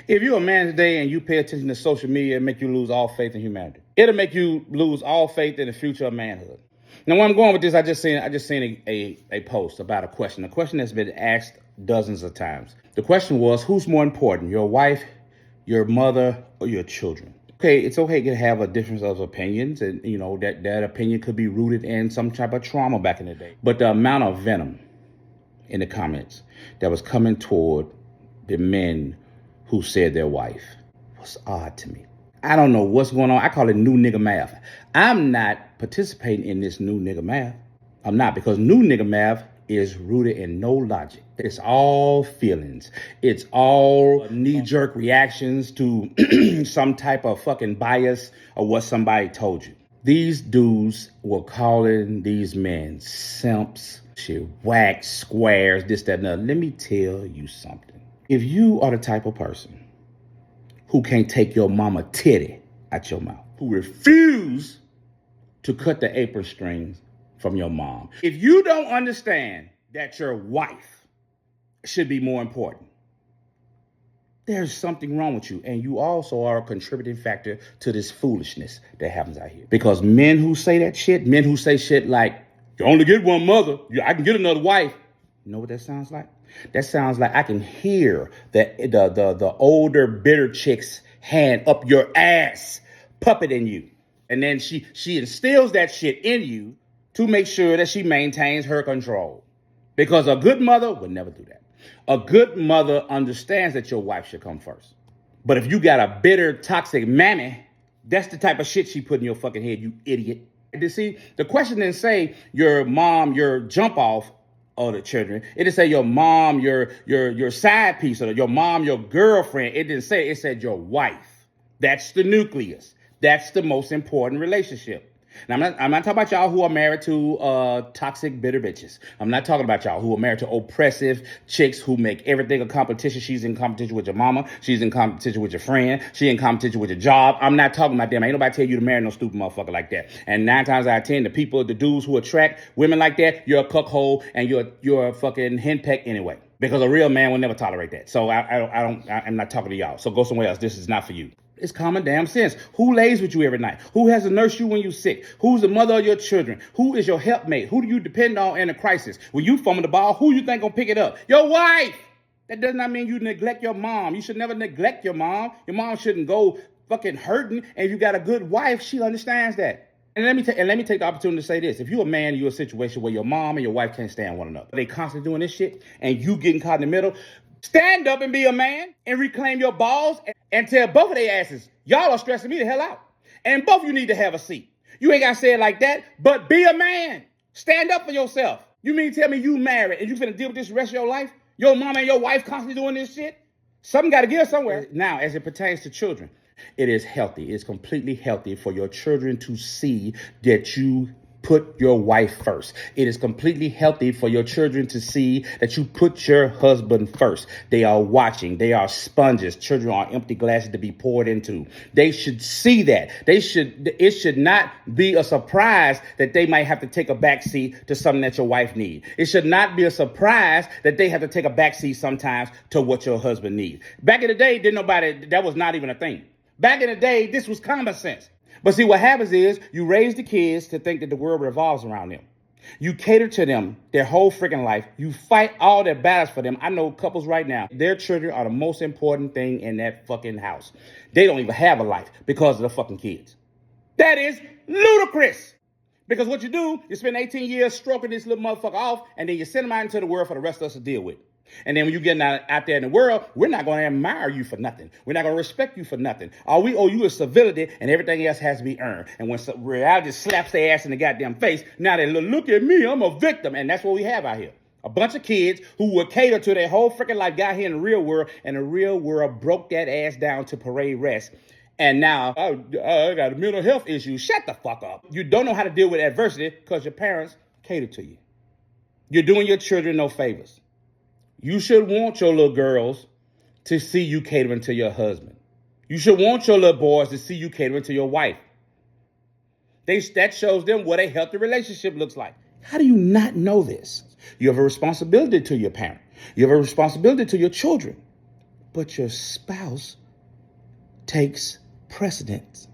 If you're a man today and you pay attention to social media, it'll make you lose all faith in humanity. It'll make you lose all faith in the future of manhood. Now, where I'm going with this, I just seen a post about a question that's been asked dozens of times. The question was, who's more important, your wife, your mother, or your children? Okay, it's okay to have a difference of opinions, and you know that opinion could be rooted in some type of trauma back in the day. But the amount of venom in the comments that was coming toward the men who said their wife was odd to me. I don't know what's going on. I call it new nigga math. I'm not participating in this new nigga math. I'm not, because new nigga math is rooted in no logic. It's all feelings. It's all knee-jerk reactions to some type of fucking bias or what somebody told you. These dudes were calling these men simps, shit, whack, squares, this, that, and other. Let me tell you something. If you are the type of person who can't take your mama titty out your mouth, who refuse to cut the apron strings from your mom, if you don't understand that your wife should be more important, there's something wrong with you. And you also are a contributing factor to this foolishness that happens out here. Because men who say that shit, men who say shit like, you only get one mother, I can get another wife. You know what that sounds like? That sounds like I can hear the older, bitter chick's hand up your ass, puppeting you. And then she instills that shit in you to make sure that she maintains her control. Because a good mother would never do that. A good mother understands that your wife should come first. But if you got a bitter, toxic mammy, that's the type of shit she put in your fucking head, you idiot. You see, the question didn't say your mom, your jump off of the children. It didn't say your mom, your side piece, or your mom, your girlfriend. It didn't say, it said your wife. That's the nucleus. That's the most important relationship. Now, I'm not talking about y'all who are married to toxic, bitter bitches. I'm not talking about y'all who are married to oppressive chicks who make everything a competition. She's in competition with your mama. She's in competition with your friend. She's in competition with your job. I'm not talking about them. Ain't nobody tell you to marry no stupid motherfucker like that. And 9 times out of 10, the dudes who attract women like that, you're a cuckold and you're a fucking henpeck anyway. Because a real man will never tolerate that. So I'm not talking to y'all. So go somewhere else. This is not for you. It's common damn sense. Who lays with you every night? Who has to nurse you when you're sick? Who's the mother of your children? Who is your helpmate? Who do you depend on in a crisis? When you fumble the ball, who you think gonna pick it up? Your wife! That does not mean you neglect your mom. You should never neglect your mom. Your mom shouldn't go fucking hurting. And if you got a good wife, she understands that. And let me take the opportunity to say this. If you're a man and you're in a situation where your mom and your wife can't stand one another, they constantly doing this shit, and you getting caught in the middle, stand up and be a man and reclaim your balls and tell both of their asses, y'all are stressing me the hell out. And both of you need to have a seat. You ain't got to say it like that, but be a man. Stand up for yourself. You mean tell me you married and you finna deal with this the rest of your life? Your mom and your wife constantly doing this shit? Something got to give somewhere. Now, as it pertains to children, it is healthy. It's completely healthy for your children to see that you put your wife first. It is completely healthy for your children to see that you put your husband first. They are watching. They are sponges. Children are empty glasses to be poured into. They should see that. It should not be a surprise that they might have to take a backseat to something that your wife needs. It should not be a surprise that they have to take a backseat sometimes to what your husband needs. Back in the day, that was not even a thing. Back in the day, this was common sense. But see, what happens is you raise the kids to think that the world revolves around them. You cater to them their whole freaking life. You fight all their battles for them. I know couples right now, their children are the most important thing in that fucking house. They don't even have a life because of the fucking kids. That is ludicrous. Because what you do, you spend 18 years stroking this little motherfucker off, and then you send him out into the world for the rest of us to deal with. And then when you get out there in the world, we're not going to admire you for nothing. We're not going to respect you for nothing. All we owe you is civility, and everything else has to be earned. And when reality slaps their ass in the goddamn face, now they look at me, I'm a victim. And that's what we have out here. A bunch of kids who were catered to their whole freaking life got here in the real world, and the real world broke that ass down to parade rest. And now, I got a mental health issue. Shut the fuck up. You don't know how to deal with adversity because your parents catered to you. You're doing your children no favors. You should want your little girls to see you catering to your husband. You should want your little boys to see you catering to your wife. That shows them what a healthy relationship looks like. How do you not know this? You have a responsibility to your parent. You have a responsibility to your children. but your spouse takes precedence.